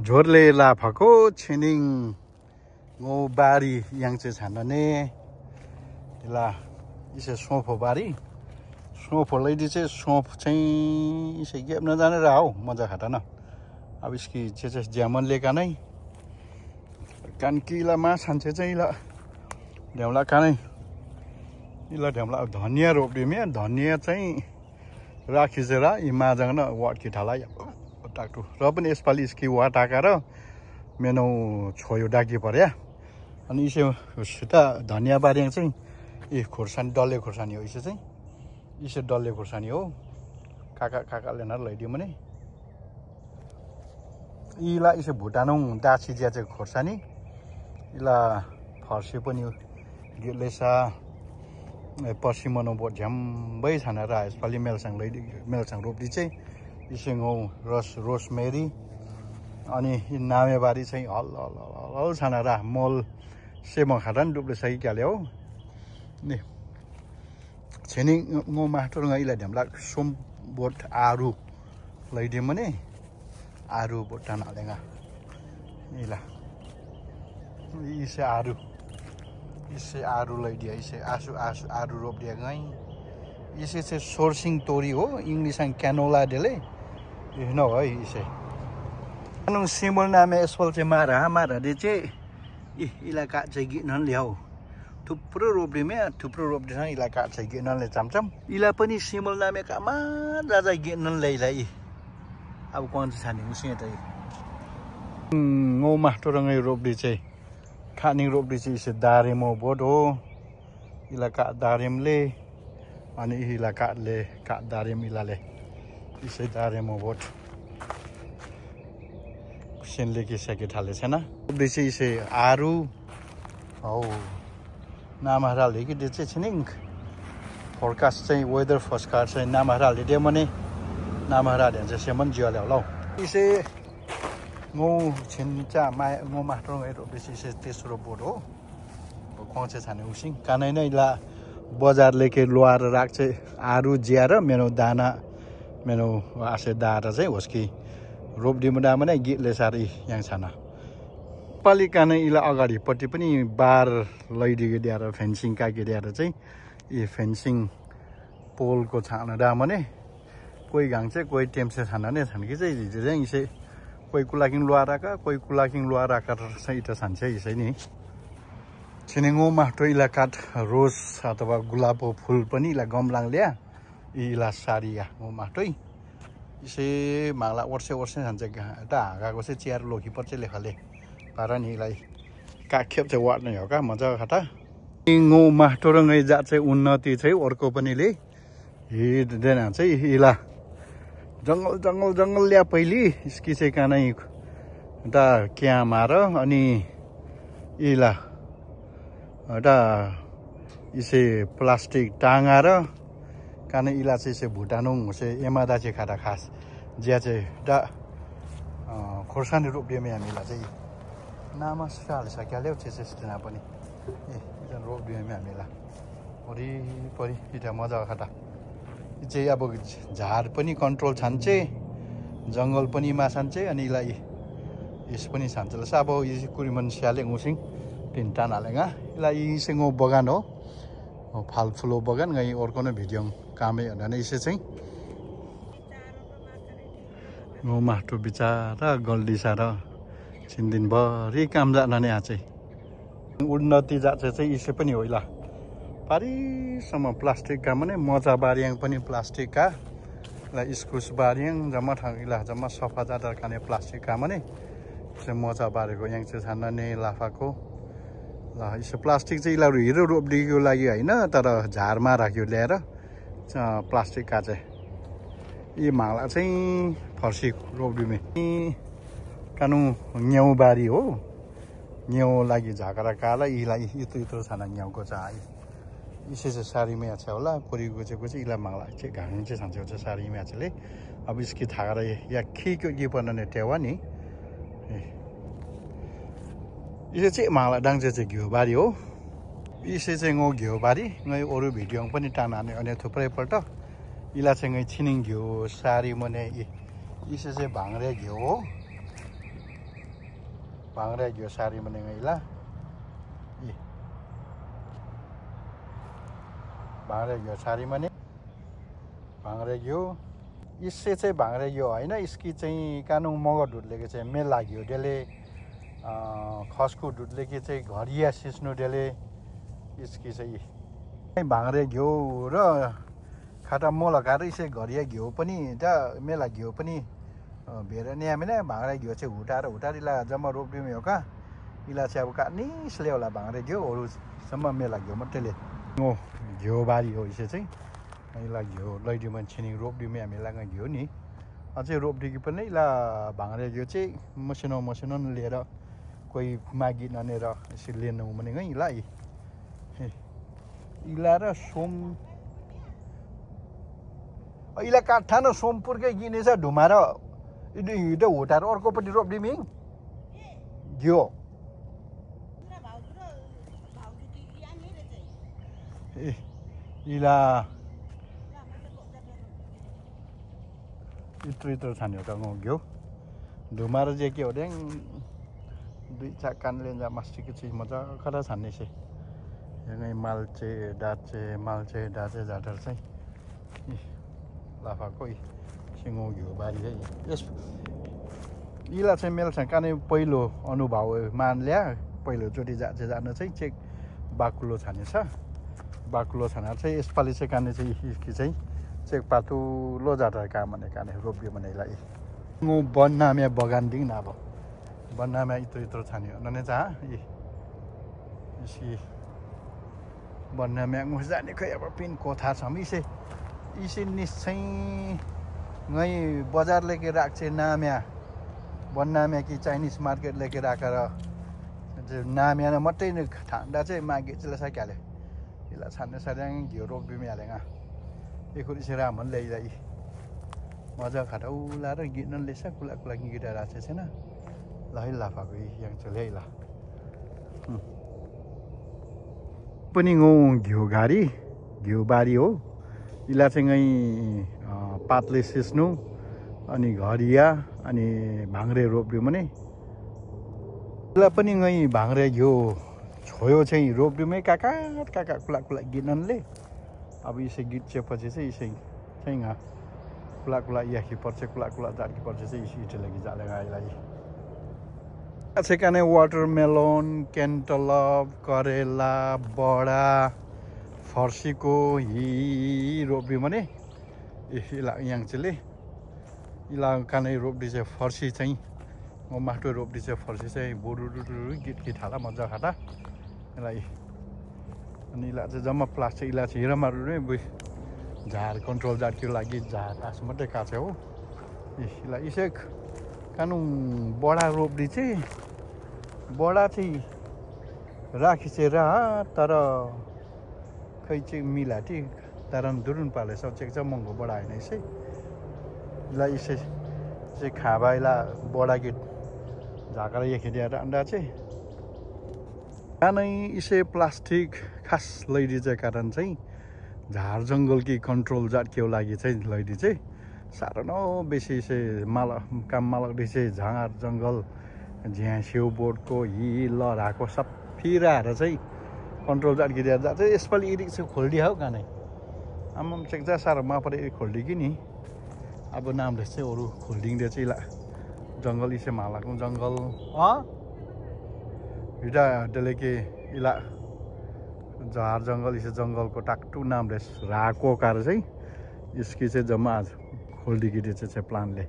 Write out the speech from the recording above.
झोरले लाफाको छिनिङ ngô बारी yang चाहिँ छान्ने इला इसे सोफो बारी सोफो लैदी चाहिँ सोफ चाहिँ इसे गेप नजाने रहा हो मजा खाता न अब इसकी चाहिँ ज्यामन लेका नै कानकीला मा छान्छे चाहिँ इला ढ्याउला कानै इला ढ्याउला धनिया रोप्दिमे धनिया चाहिँ राखिसेर इ माजङ न वाट किठाला टाक्टु र पनि यसपालि इसकी वा टाका र मेनो छोयो डाकी पर्या अनि इसे सुता धनिया बारी चाहिँ इ खुर्सानी डल्ले खुर्सानी हो इसे चाहिँ इसे डल्ले खुर्सानी हो काकाले न लैदियो भने इला इसे भुटानौ दाछी ज्या चाहिँ खुर्सानी इला फर्सी पनि गिलेसा पर्सी मनो बो झ्याम्बै छानेर यसपालि मेलसाङ रोप्दी चाहिँ इसेङौ रोसमेरी अनि नामेबारी चाहिँ हल छानेर मल सेम खाटा नि डुब्ले सही क्याले हो नि छेनी ngô मास्टर ngaiला ढ्याम्ला सोम बोट आरु लैदियो भने आरु बोटा नालेगा इला इसे आरु लैदियो इसे आरु रोप दिया गई इसे से सोर्सिङ तोरी हो इंग्लिश क्यानोला डेले न है इसे अनु सिमल नामे एसफल चाहिँ मारा दे चाहिँ इलाका चाहिँ गिनन ल्याउ थुप्रो रोप्दिमे थुप्रो रोप्दिन इलाका चाहिँ गिननले चामचाम इला पनि सिमल नामे कामा राजा गिनन ल्याइलाई अब कोन चाहिँ छाने उसिए त ngô मास्टर ngै रोप्दी चाहिँ खानी रोप्दी चाहिँ इसे दारेमो बोट हो इलाका दारेमले अनि इलाकाले का दारेम इलाले इसे दारेमो बोट सेनले के सके थाले छैन रोप्दी चाहिँ इसे आरु हौ नामहराले कि चाहिँ छिनिङ फोरकास्ट चाहिँ वेदर फोरकास्ट चाहिँ नामहराले दे मने नामहराले चाहिँ सेमन जियाले होला इसे ngô छिनचा ngô मास्टर ngै रोप्दी चाहिँ इसे तेस्रो बोट हो कोचे छाने उसिङ कानै नै ला बजार लेके लुआर राख्छ आरु ज्यार मेनो दाना मेनो आसे दार चाहिँ होस्की रोप्दिम दामने गितले सारी yang छाना पालिकानै इला अगाडिपट्टि पनि बार लैदिगे दिएर फेन्सिङ काके दिएर चाहिँ इ फेन्सिङ पोलको छाना दामने कोही गाङ चाहिँ कोही टेम्से छाना नै छन् कि चाहिँ इसे कोही कुलाकिङ लुआराका कोही कुलाकिङ लुआराका चाहिँ इटा छान्छ इसै नि छिनेङो माटो इलाका रोज अथवा गुलाबको फुल पनि इला गमलाङ ल्या इला सारिया ngô माटो इसे माला वर्षे छान्छ ता हागाको चाहिँ चियार लोकी पर्छ लेखाले पारा निलाई काखेप चाहिँ वाट नै हो का मजा खाता ngô माटो र ngै जात चाहिँ उन्नति चाहिँ अर्को पनिले हिँड्दैन चाहिँ इला जंगल ल्या पहिली इसकी चाहिँ कानै दा क्या मार अनि इला दा इसे प्लास्टिक टाँगार कानै इला चाहिँ इसे भुटानौ चाहिँ एमादा चाहिँ खाटा खास ज्या चाहिँ दा खोर्सानी रोप्दियो हामीलाई चाहिँ नामस्कार सकिहाल्यो चेसेस्टिना पनि रोप्दियो हामीलाई वरिपरि इटा मजा खाटा चाहिँ अब झार पनि कन्ट्रोल छान्छे जङ्गल पनि माछान्छे अनि इलाई यस पनि छान्छ अब कुरिमन स्याले उसिङ तिनटा नालेगा इलाई इसेङो बगान हो फालफुलो बगान गई अर्को नै भिडियो कामै भने इसे चाहिँ ngô माटो बिचारा गल्दिसा र छिनदिनभरि काम जान नै आछै उन्नति जाछ चाहिँ इसे पनि होइला पारिसम्म प्लास्टिक का मने मजा बारियाङ पनि प्लास्टिक का ला इस्कुस बारियाङ जम्मा ठाउँला जम्मा सफा जादर काने प्लास्टिक का मने चाहिँ मजा बारेको यहाँ चाहिँ छान्न नै लाफाको ल यसो प्लास्टिक चाहिँ इलाहरू हिरो रोप्दिको लागि होइन तर झारमा राख्यो ल्याएर प्लास्टिक का चाहिँ यी माला चाहिँ फर्सी रोप्दिमे कानु न्याउ बारी हो न्याउ लागि झाकरा काला इलाई यत्रो छाना न्याउको चाहिँ इसे चाहिँ सारी म्याच होला कोरीको चाहिँ इला माला चाहिँ घाङ चाहिँ छान्छ सारी म्याचले अब इसकी थारा या खीको के पर्ने टेवा नि इसे चाहिँ माला डाङ्चे चाहिँ घिउबारी हो इसे चाहिँ ngô घिउबारी ngै अरू भिडियो पनि टानाने अनि थुप्रै पल्ट इला चाहिँ ngै छिनिङ घिउ सारी मने इसे चाहिँ भाङ्रे घिउ हो भांगरे गयो सारी मने गइला इ भांगरे गयो सारी मने भांगरे गयो इससे चाहिँ भांगरे गयो हैन इसकी चाहिँ कानुङ मगर ढुटलेको चाहिँ मेल लाग्यो डेले खसको ढुटलेकी चाहिँ घरिया सिस्नु डेले इसकी चाहिँ भांगरे गयो र खाटा मोल लगाएर इसै घरिया घिउ पनि त मेला घिउ पनि भेर न्यामेन भांगरे घिउ चाहिँ हुटार इला जम्मा रोप्दिमे हो का इला चाहिँ अब कानिसले होला भांगरे घिउहरू सम्म मेला घिउ मात्रै ओ घिउ बारी हो इसै चाहिँ इला घिउ लैदिउमा छिनिङ रोप्दिमे हामीलाई घिउ नि अझै रोप्दिकी पनि इला भांगरे घिउ चाहिँ मसिनो लिएर कोही मागी ननेर यसरी लिनु भने गइ इला इला र सोम इला काठा न सोमपुरकै गिनेछ ढुमार हिँड हुटाएर अर्कोपट्टि रोप्दिमी घिउ ए इला इत्रो छान्यो त घिउ ढुमार चाहिँ के हो ड्याङ दुई चार कानले जा मास्टिको चिज मजा खरा छान्ने चाहिँ यहाँ माल्चे डाँचे झाटर चाहिँ लाफाको सिङ्गो घिउ बारी है यस इला चाहिँ मेल छ काने पहिलो अनुभव मान ल्या पहिलोचोटि जान चाहिँ चेक बाकुलो छानेछ बाकुलो छानेर चाहिँ यसपालि चाहिँ काने चाहिँ इसकी चाहिँ चेक पातुलो जाटर काम भने काने रोप्यो भने इलाई बनाम्या बगान दिङ न अब बनाम्या इत्रो छान्यो नने चाहिँ इसी बनाम्या मुस जाने खै अब पिन कोथा छ इसे निश्चय गई बजार लेके राख्छ नाम्या बनाम्या कि चाइनिज मार्केट लेके राखेर नाम्या मात्रै ठन्डा चाहिँ मागे चाहिँ सकिहाल्यो यसलाई छान्ने सार्याङ घिउ रोप्दिमी हालेगा एकहोरी चाहिँ राम्रो ल्याइलाई मजा खाटाउला र गिर्न लेसा कुला गिरा राखेको छैन ल है लाफाको यहाँ चाहिँ ल्याइ ल पनि घिउ बारी हो इला चाहिँ पातले सिस्नु अनि घरिया अनि भांगरे रोप्यो भने इला पनि भांगरे घिउ छोयो चाहिँ रोप्योमै काका कुला गिर्नले अब यसै गिट्सेपछि चाहिँ यसै चाहिँ कुला याखी पर्छ कुला जाडकी पर्छ चाहिँ इसे लागि जालेगा यसलाई चाहिँ वाटरमेलन क्यान्टलप करेला बडा फर्सीको रोप्यो भने इला याङचेले इला कानै रोप्दी चाहिँ फर्सी चाहिँ माटो रोप्दी चाहिँ फर्सी चाहिँ बुरुरु गिट हाला मजा खाटा यसलाई अनि इला चाहिँ जम्मा प्लास्टिक इला चाहिँ हिरामारु नै झार कन्ट्रोल जाडको लागि झार आस मात्रै काट्छ हो इला इसै कानुङ बडा रोप्दी चाहिँ बडा चाहिँ राखी चाहिँ तर खै चाहिँ मिलाटी तारन दुरुन पाले चेक चाहिँ महँगो बडा होइन यसै इला इसै चाहिँ खाबा इला बडा गिट झाकेर यखेदिएर अन्डा चाहिँ कानै इसै प्लास्टिक खास लैदी चाहिँ कारण चाहिँ झार जङ्गल कि कन्ट्रोल जाडको लागि चाहिँ लैदी चाहिँ साह्रो न बेसी चाहिँ काम मालक चाहिँ झार जङ्गल झ्या सेउ बोटको लहराको सफिराएर चाहिँ कन्ट्रोल जाडकिदिएर जान्छ यसपालि इरिक चाहिँ खोलिदिया हो गानै आमाम चेक जा साह्रो मापरे इरिक खोलिदियो नि अब नामले चाहिँ अरू खोलिदिँदै चाहिँ इला जङ्गल इसै मालाको जङ्गल हिटा त्यसले के इला झार जङ्गल इसै जङ्गलको टाक्टु नामले राको कार चाहिँ यसकी चाहिँ जम्मा खोलिदिएको चाहिँ प्लानले